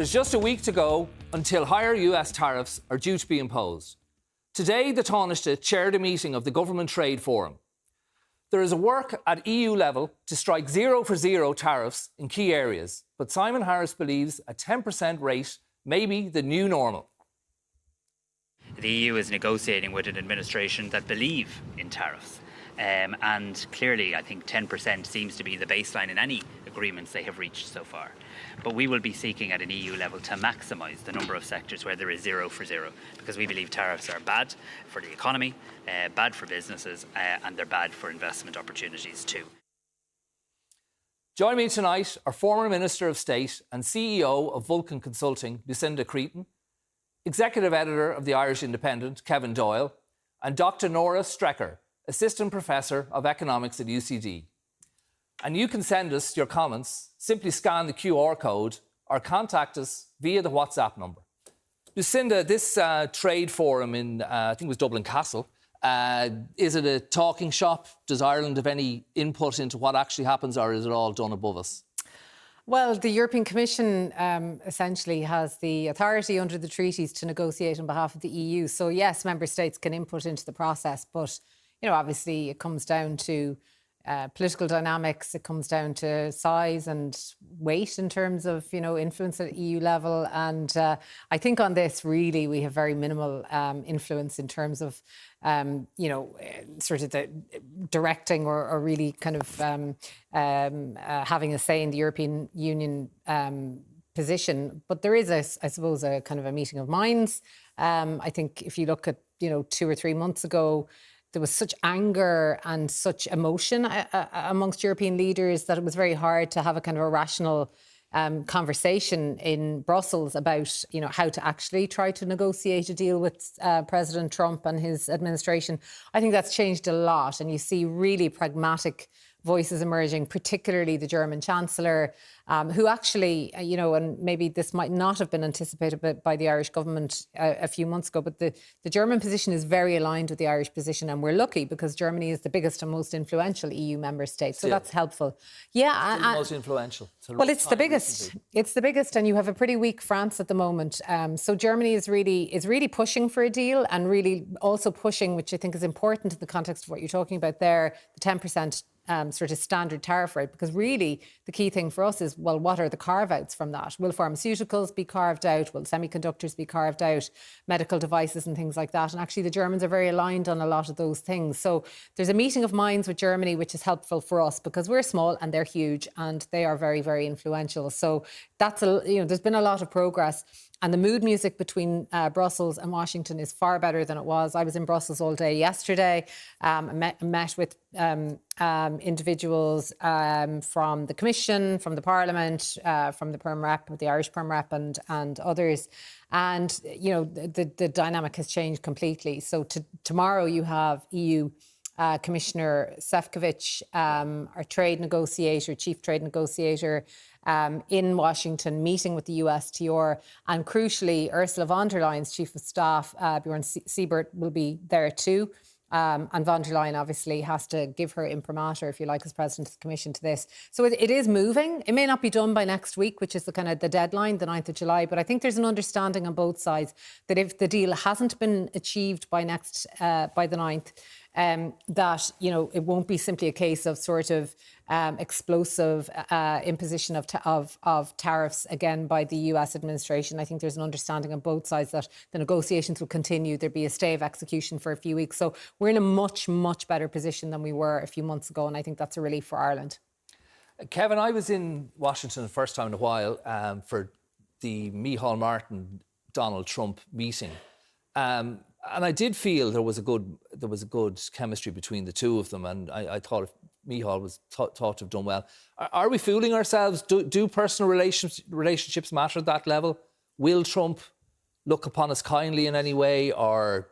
There's just a week to go until higher US tariffs are due to be imposed. Today, the Taoiseach chaired a meeting of the Government Trade Forum. There is a work at EU level to strike zero for zero tariffs in key areas, but Simon Harris believes a 10% rate may be the new normal. The EU is negotiating with an administration that believe in tariffs. And clearly, I think 10% seems to be the baseline in any agreements they have reached so far. But we will be seeking at an EU level to maximise the number of sectors where there is zero for zero, because we believe tariffs are bad for the economy, bad for businesses, and they're bad for investment opportunities too. Join me tonight are former Minister of State and CEO of Vulcan Consulting, Lucinda Creighton, Executive Editor of the Irish Independent, Kevin Doyle, and Dr Nora Strecker, Assistant Professor of Economics at UCD. And you can send us your comments. Simply scan the QR code or contact us via the WhatsApp number. Lucinda, this trade forum in, I think it was Dublin Castle, is it a talking shop? Does Ireland have any input into what actually happens, or is it all done above us? Well, the European Commission essentially has the authority under the treaties to negotiate on behalf of the EU. So, yes, member states can input into the process, but obviously it comes down to political dynamics, it comes down to size and weight in terms of, influence at EU level. And I think on this, really, we have very minimal influence in terms of, sort of the directing or really kind of having a say in the European Union position. But there is, I suppose, a kind of a meeting of minds. I think if you look at, 2 or 3 months ago, there was such anger and such emotion amongst European leaders that it was very hard to have a kind of a rational conversation in Brussels about, how to actually try to negotiate a deal with President Trump and his administration. I think that's changed a lot, and you see really pragmatic voices emerging, particularly the German Chancellor, who actually, and maybe this might not have been anticipated by the Irish government a few months ago, but the German position is very aligned with the Irish position, and we're lucky because Germany is the biggest and most influential EU member state, so that's helpful. Yeah, the most influential. Well, it's the biggest. Recently. It's the biggest, and you have a pretty weak France at the moment. So Germany is really pushing for a deal, and really also pushing, which I think is important in the context of what you're talking about there, the 10%. Sort of standard tariff rate, because really the key thing for us is, well, what are the carve-outs from that? Will pharmaceuticals be carved out? Will semiconductors be carved out? Medical devices and things like that. And actually the Germans are very aligned on a lot of those things. So there's a meeting of minds with Germany, which is helpful for us because we're small and they're huge and they are very, very influential. So that's, there's been a lot of progress. And the mood music between Brussels and Washington is far better than it was. I was in Brussels all day yesterday. Met with individuals from the Commission, from the Parliament, from the Perm Rep, the Irish Perm Rep and others. And, the dynamic has changed completely. So tomorrow you have EU Commissioner Šefčovič, our trade negotiator, chief trade negotiator, in Washington, meeting with the US TR, and crucially, Ursula von der Leyen's chief of staff, Bjorn Siebert, will be there too. And von der Leyen obviously has to give her imprimatur, if you like, as president of the Commission to this. So it is moving. It may not be done by next week, which is the deadline, the 9th of July. But I think there's an understanding on both sides that if the deal hasn't been achieved by the 9th, that, it won't be simply a case of sort of explosive imposition of tariffs again by the US administration. I think there's an understanding on both sides that the negotiations will continue. There'll be a stay of execution for a few weeks. So we're in a much, much better position than we were a few months ago. And I think that's a relief for Ireland. Kevin, I was in Washington the first time in a while for the Micheál Martin Donald Trump meeting. And I did feel there was a good chemistry between the two of them, and I thought if Micheál was thought to have done well. Are we fooling ourselves? Do personal relationships matter at that level? Will Trump look upon us kindly in any way, or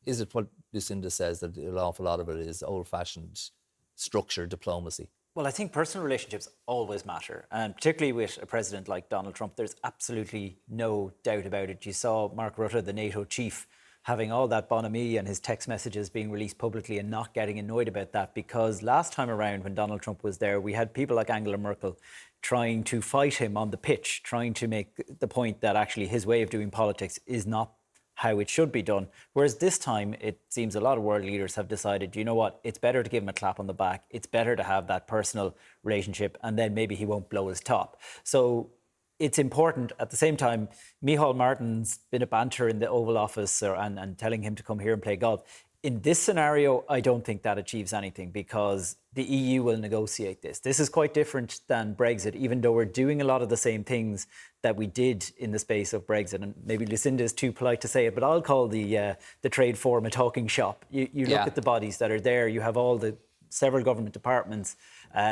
is it what Lucinda says, that an awful lot of it is old-fashioned structured diplomacy? Well, I think personal relationships always matter, and particularly with a president like Donald Trump, there's absolutely no doubt about it. You saw Mark Rutte, the NATO chief, having all that bonhomie and his text messages being released publicly and not getting annoyed about that, because last time around when Donald Trump was there, we had people like Angela Merkel trying to fight him on the pitch, trying to make the point that actually his way of doing politics is not how it should be done. Whereas this time, it seems a lot of world leaders have decided, you know what, it's better to give him a clap on the back. It's better to have that personal relationship, and then maybe he won't blow his top. So it's important. At the same time, Micheál Martin's been a banter in the Oval Office and telling him to come here and play golf. In this scenario, I don't think that achieves anything, because the EU will negotiate this. This is quite different than Brexit, even though we're doing a lot of the same things that we did in the space of Brexit. And maybe Lucinda is too polite to say it, but I'll call the trade forum a talking shop. You look at the bodies that are there. You have all the several government departments.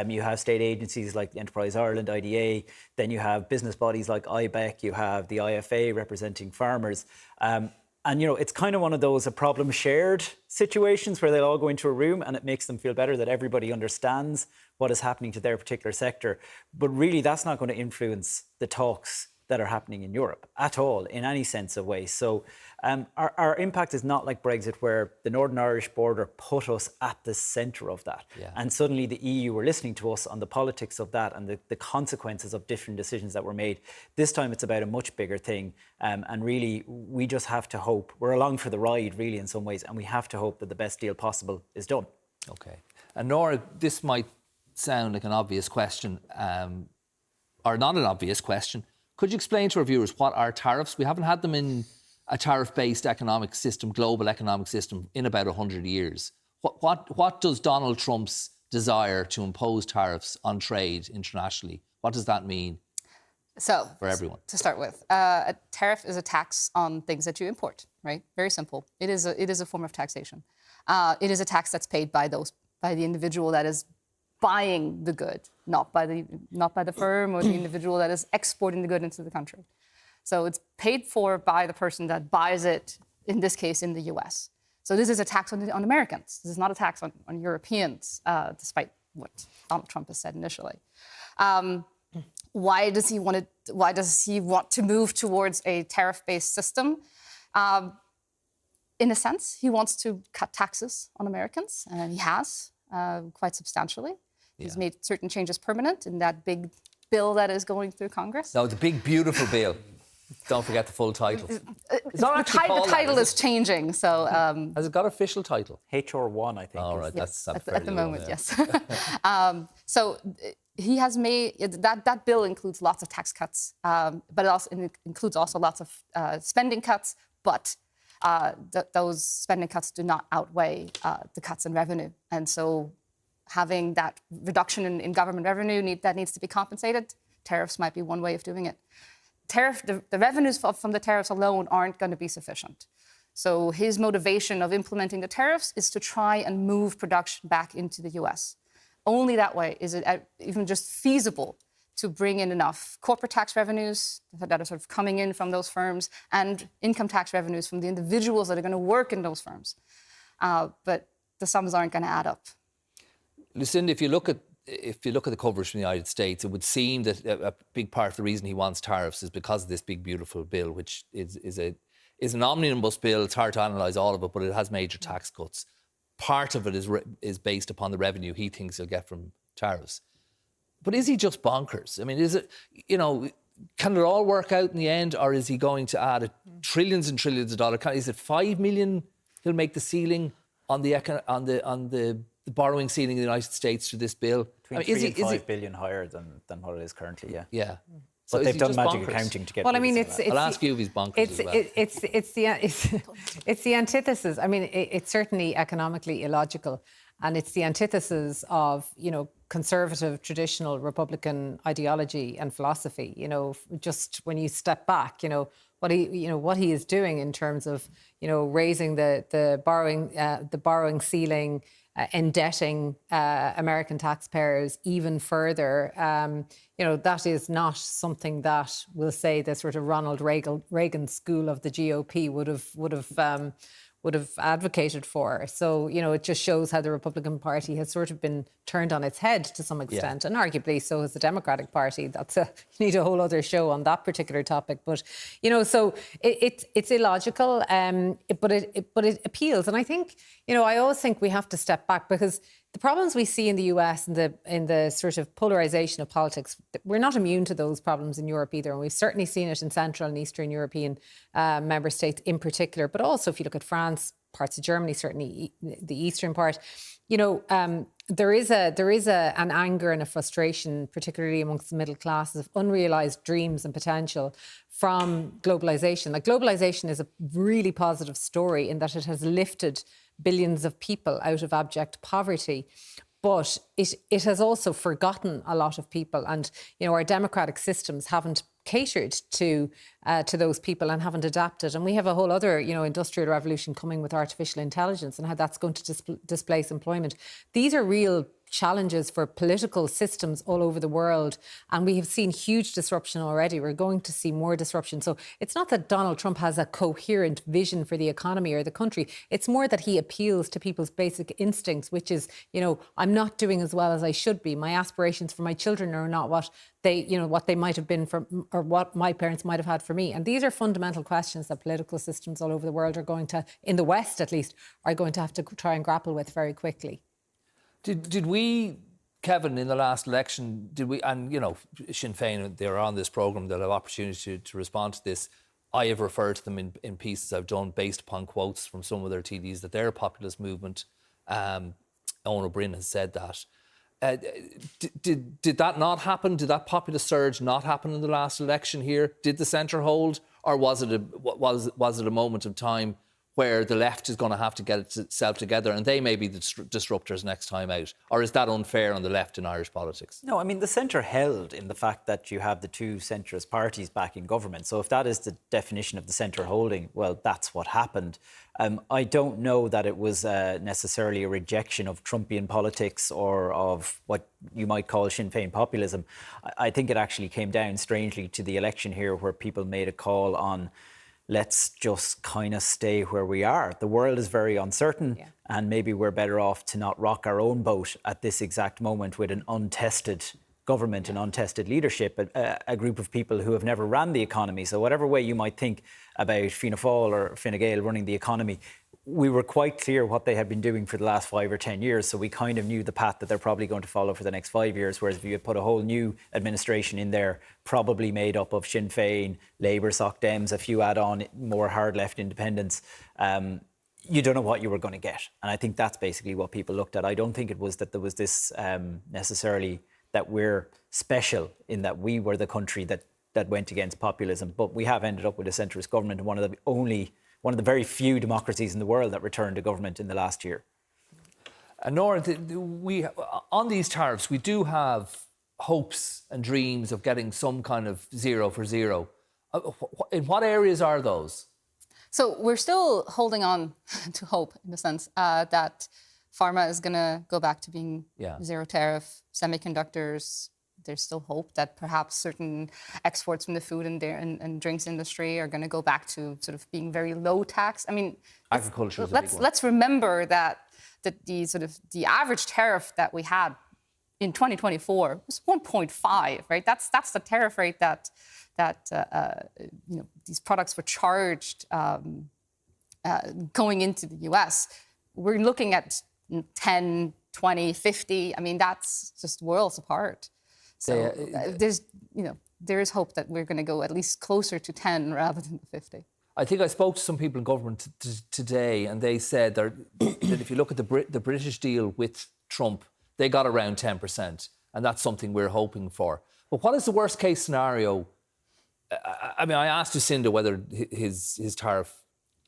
You have state agencies like the Enterprise Ireland, IDA. Then you have business bodies like IBEC. You have the IFA representing farmers. And, you know, it's kind of one of those a problem shared situations where they'll all go into a room and it makes them feel better that everybody understands what is happening to their particular sector. But really, that's not going to influence the talks that are happening in Europe at all, in any sense of way. So our impact is not like Brexit, where the Northern Irish border put us at the centre of that. Yeah. And suddenly the EU were listening to us on the politics of that and the consequences of different decisions that were made. This time it's about a much bigger thing. And really, we just have to hope. We're along for the ride, really, in some ways. And we have to hope that the best deal possible is done. OK. And Nora, this might sound like an obvious question, or not an obvious question. Could you explain to our viewers what are tariffs? We haven't had them in a tariff-based economic system, global economic system, in about 100 years. What does Donald Trump's desire to impose tariffs on trade internationally, what does that mean for everyone? To start with, a tariff is a tax on things that you import, right? Very simple. It is a form of taxation. It is a tax that's paid by the individual that is buying the good, not by the firm or the individual that is exporting the good into the country. So it's paid for by the person that buys it, in this case, in the US. So this is a tax on Americans. This is not a tax on Europeans, despite what Donald Trump has said initially. Why does he want to move towards a tariff-based system? In a sense, he wants to cut taxes on Americans, and he has quite substantially. He's made certain changes permanent in that big bill that is going through Congress. No, the big, beautiful bill. Don't forget the full title. The title is changing, so... Has it got official title? HR1, I think. All right, yes, that's at the moment, yes. So he has made... That bill includes lots of tax cuts, but it includes also lots of spending cuts, but those spending cuts do not outweigh the cuts in revenue. And so having that reduction in government revenue that needs to be compensated, tariffs might be one way of doing it. The revenues from the tariffs alone aren't going to be sufficient. So his motivation of implementing the tariffs is to try and move production back into the US. Only that way is it even just feasible to bring in enough corporate tax revenues that are sort of coming in from those firms and income tax revenues from the individuals that are going to work in those firms. But the sums aren't going to add up. Lucinda, if you look at the coverage from the United States, it would seem that a big part of the reason he wants tariffs is because of this big, beautiful bill, which is an omnibus bill. It's hard to analyse all of it, but it has major tax cuts. Part of it is based upon the revenue he thinks he'll get from tariffs. But is he just bonkers? I mean, is it, can it all work out in the end, or is he going to add trillions and trillions of dollars? Is it 5 million he'll make the ceiling on the borrowing ceiling in the United States to this bill? Between 3 and 5 billion higher than what it is currently, yeah. Yeah. But So they've done magic bonkers? accounting to get Well, I mean, I'll ask you if he's bonkers as well. It's the antithesis. I mean, it's certainly economically illogical, and it's the antithesis of, conservative, traditional Republican ideology and philosophy. Just when you step back, what he is doing in terms of, raising the borrowing ceiling, indebting American taxpayers even further. That is not something that we'll say the sort of Ronald Reagan school of the GOP would would have advocated for. So, it just shows how the Republican Party has sort of been turned on its head to some extent, and arguably so has the Democratic Party. You need a whole other show on that particular topic. But, so it's illogical, but it appeals. And I think, I always think we have to step back, because the problems we see in the US in the sort of polarisation of politics, we're not immune to those problems in Europe either. And we've certainly seen it in Central and Eastern European member states in particular. But also if you look at France, parts of Germany, certainly the eastern part, there is an anger and a frustration, particularly amongst the middle classes, of unrealised dreams and potential from globalisation. Like, globalisation is a really positive story in that it has lifted billions of people out of abject poverty. But it has also forgotten a lot of people. And, our democratic systems haven't catered to those people and haven't adapted. And we have a whole other, industrial revolution coming with artificial intelligence and how that's going to displace employment. These are real challenges for political systems all over the world. And we have seen huge disruption already. We're going to see more disruption. So it's not that Donald Trump has a coherent vision for the economy or the country. It's more that he appeals to people's basic instincts, which is, I'm not doing as well as I should be. My aspirations for my children are not what they might have been for, or what my parents might have had for me. And these are fundamental questions that political systems all over the world are going to, in the West at least, are going to have to try and grapple with very quickly. Did we, Kevin, in the last election, and Sinn Féin, they're on this programme, they'll have opportunity to respond to this. I have referred to them in pieces I've done based upon quotes from some of their TDs that they're a populist movement. Eoin O'Brien has said that. Did that not happen? Did that populist surge not happen in the last election here? Did the centre hold, or was it a moment of time where the left is going to have to get itself together and they may be the disruptors next time out? Or is that unfair on the left in Irish politics? No, I mean, the centre held in the fact that you have the two centrist parties back in government. So if that is the definition of the centre holding, well, that's what happened. I don't know that it was necessarily a rejection of Trumpian politics or of what you might call Sinn Féin populism. I think it actually came down strangely to the election here, where people made a call on, let's just kind of stay where we are. The world is very uncertain, and maybe we're better off to not rock our own boat at this exact moment with an untested government and untested leadership, a group of people who have never ran the economy. So whatever way you might think about Fianna Fáil or Fine Gael running the economy, we were quite clear what they had been doing for the last 5 or 10 years. So we kind of knew the path that they're probably going to follow for the next 5 years. Whereas if you had put a whole new administration in there, probably made up of Sinn Féin, Labour, Soc Dems, a few add-on more hard left independents, you don't know what you were going to get. And I think that's basically what people looked at. I don't think it was that there was this necessarily that we're special in that we were the country that went against populism. But we have ended up with a centrist government, and one of the very few democracies in the world that returned to government in the last year. And Nora, on these tariffs, we do have hopes and dreams of getting some kind of zero for zero. In what areas are those? So we're still holding on to hope, in the sense that pharma is going to go back to being zero tariff. Semiconductors, there's still hope that perhaps certain exports from the food and drinks industry are going to go back to sort of being very low tax. I mean, agriculture is a big one. Let's remember that the average tariff that we had in 2024 was 1.5, right? That's the tariff rate that these products were charged going into the US. We're looking at 10, 20, 50. I mean, that's just worlds apart. So there is hope that we're going to go at least closer to 10 rather than 50. I think I spoke to some people in government today, and they said that if you look at the British deal with Trump, they got around 10%, and that's something we're hoping for. But what is the worst case scenario? I mean, I asked Lucinda whether his tariff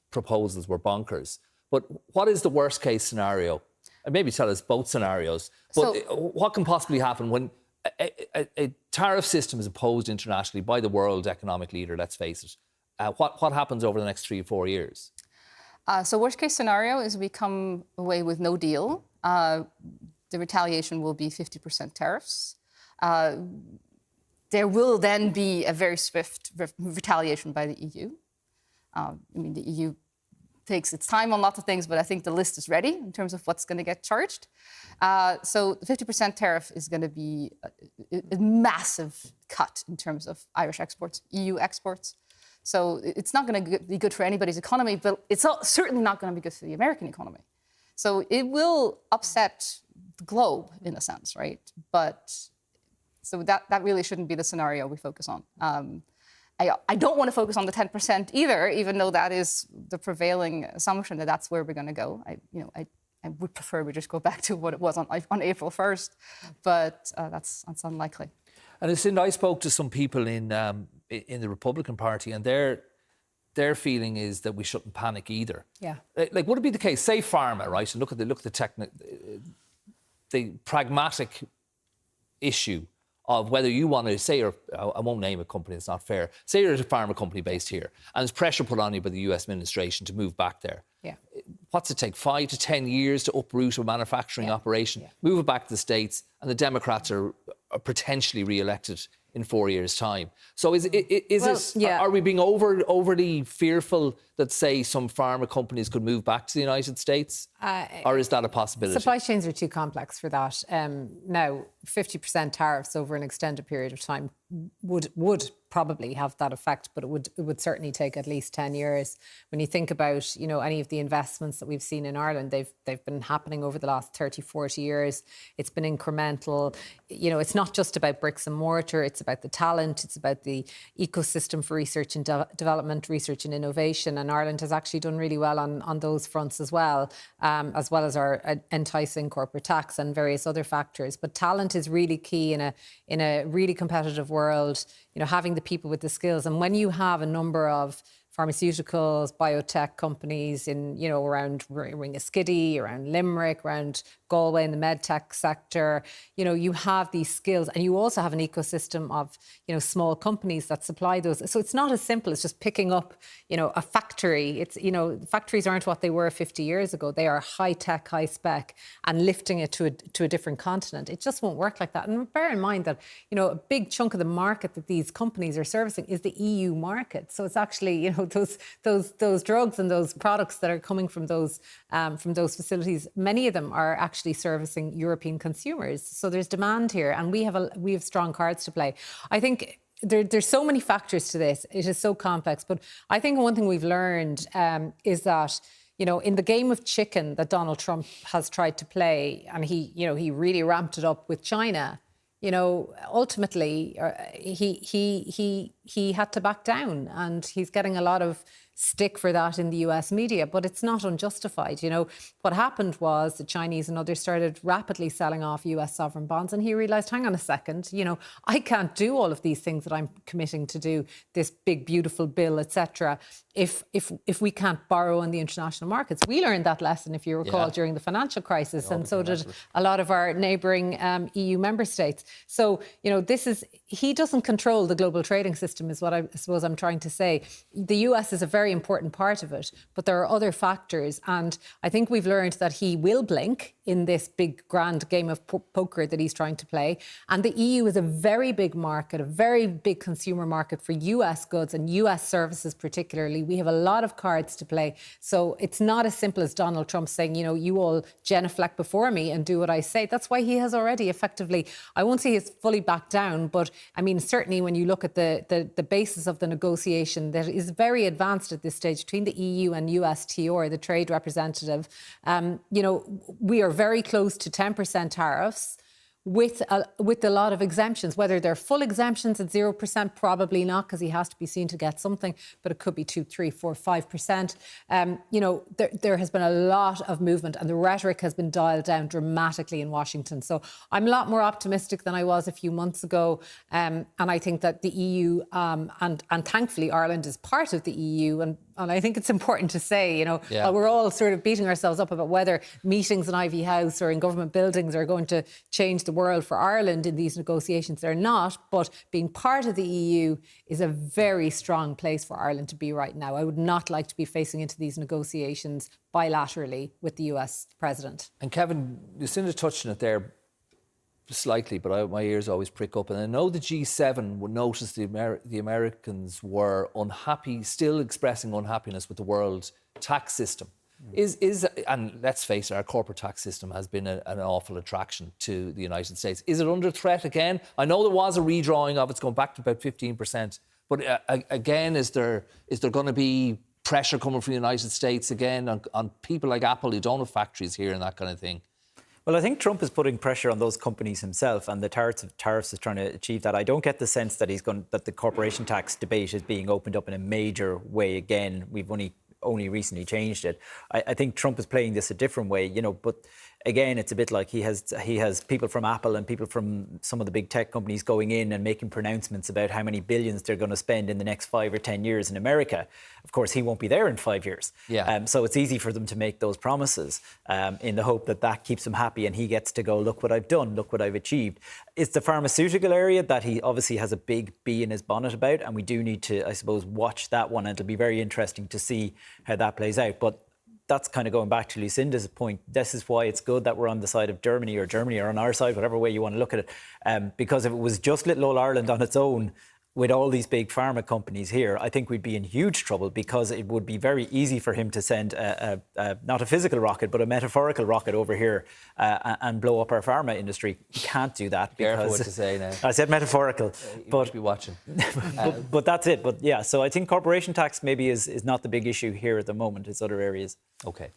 proposals were bonkers, but what is the worst case scenario? And maybe tell us both scenarios. But what can possibly happen when a tariff system is imposed internationally by the world economic leader, let's face it? What happens over the next 3 or 4 years? So worst case scenario is we come away with no deal. The retaliation will be 50% tariffs. There will then be a very swift retaliation by the EU. I mean, the EU takes its time on lots of things, but I think the list is ready in terms of what's going to get charged. So the 50% tariff is going to be a massive cut in terms of Irish exports, EU exports. So it's not going to be good for anybody's economy, but it's certainly not going to be good for the American economy. So it will upset the globe in a sense, right? But so that really shouldn't be the scenario we focus on. I don't want to focus on the 10% either, even though that is the prevailing assumption that that's where we're going to go. I would prefer we just go back to what it was on April 1st, but that's unlikely. And Lucinda, I spoke to some people in the Republican Party, and their feeling is that we shouldn't panic either. Yeah. Like, would it be the case? Say pharma, right? And look at the pragmatic issue of whether you want to say, or I won't name a company, it's not fair. Say you're a pharma company based here, and there's pressure put on you by the US administration to move back there. Yeah. What's it take? 5 to 10 years to uproot a manufacturing operation, move it back to the States, and the Democrats are potentially re-elected in 4 years' time. So are we being overly fearful that, say, some pharma companies could move back to the United States? Or is that a possibility? Supply chains are too complex for that. Now, 50% tariffs over an extended period of time would probably have that effect, but it would certainly take at least 10 years. When you think about, any of the investments that we've seen in Ireland, they've been happening over the last 30, 40 years. It's been incremental. It's not just about bricks and mortar, it's about the talent, it's about the ecosystem for research and development, research and innovation. And Ireland has actually done really well on those fronts as well as our enticing corporate tax and various other factors. But talent is really key in a really competitive world, having the people with the skills. And when you have a number of pharmaceuticals, biotech companies around Ringaskiddy, around Limerick, around Galway in the medtech sector, you have these skills, and you also have an ecosystem of, small companies that supply those. So it's not as simple as just picking up, a factory. It's, factories aren't what they were 50 years ago. They are high tech, high spec, and lifting it to a different continent. It just won't work like that. And bear in mind that, a big chunk of the market that these companies are servicing is the EU market. So it's actually, those drugs and those products that are coming from those facilities, many of them are actually servicing European consumers. So there's demand here, and we have strong cards to play. I think there's so many factors to this. It is so complex. But I think one thing we've learned is that, in the game of chicken that Donald Trump has tried to play, and he really ramped it up with China, ultimately he had to back down, and he's getting a lot of stick for that in the US media, but it's not unjustified. What happened was the Chinese and others started rapidly selling off US sovereign bonds, and he realised, hang on a second, I can't do all of these things that I'm committing to do, this big, beautiful bill, etc., if we can't borrow in the international markets. We learned that lesson, if you recall, during the financial crisis, and so did a lot of our neighbouring EU member states. So, he doesn't control the global trading system, is what I suppose I'm trying to say. The US is a very important part of it, but there are other factors, and I think we've learned that he will blink in this big grand game of poker that he's trying to play. And the EU is a very big market, a very big consumer market for US goods and US services particularly. We have a lot of cards to play. So it's not as simple as Donald Trump saying, you all genuflect before me and do what I say. That's why he has already effectively, I won't say he's fully backed down, but I mean, certainly when you look at the basis of the negotiation that is very advanced at this stage between the EU and USTR, the trade representative, we are very close to 10% tariffs with a lot of exemptions. Whether they're full exemptions at 0%, probably not, because he has to be seen to get something, but it could be 2, 3, 4, 5%. There has been a lot of movement, and the rhetoric has been dialed down dramatically in Washington. So I'm a lot more optimistic than I was a few months ago. And I think that the EU, and thankfully Ireland is part of the EU, and I think it's important to say, we're all sort of beating ourselves up about whether meetings in Ivy House or in government buildings are going to change the world for Ireland in these negotiations. They're not, but being part of the EU is a very strong place for Ireland to be right now. I would not like to be facing into these negotiations bilaterally with the US president. And Kevin, Lucinda touched on it there. slightly, but my ears always prick up. And I know the G7 would notice the Americans were unhappy, still expressing unhappiness with the world tax system. And let's face it, our corporate tax system has been an awful attraction to the United States. Is it under threat again? I know there was a redrawing of it, it's going back to about 15%. But again, is there going to be pressure coming from the United States again on people like Apple who don't have factories here and that kind of thing? Well, I think Trump is putting pressure on those companies himself, and the tariffs is trying to achieve that. I don't get the sense that that the corporation tax debate is being opened up in a major way again. We've only recently changed it. I think Trump is playing this a different way, but again, it's a bit like he has people from Apple and people from some of the big tech companies going in and making pronouncements about how many billions they're going to spend in the next 5 or 10 years in America. Of course, he won't be there in 5 years. Yeah. So it's easy for them to make those promises in the hope that keeps him happy and he gets to go, look what I've done, look what I've achieved. It's the pharmaceutical area that he obviously has a big bee in his bonnet about, and we do need to, I suppose, watch that one, and it'll be very interesting to see how that plays out. But that's kind of going back to Lucinda's point. This is why it's good that we're on the side of Germany or on our side, whatever way you want to look at it. Because if it was just little old Ireland on its own, with all these big pharma companies here, I think we'd be in huge trouble, because it would be very easy for him to send not a physical rocket, but a metaphorical rocket over here and blow up our pharma industry. He can't do that. Careful what to say now. I said metaphorical. But be watching. but that's it. But yeah, so I think corporation tax maybe is not the big issue here at the moment. It's other areas. Okay.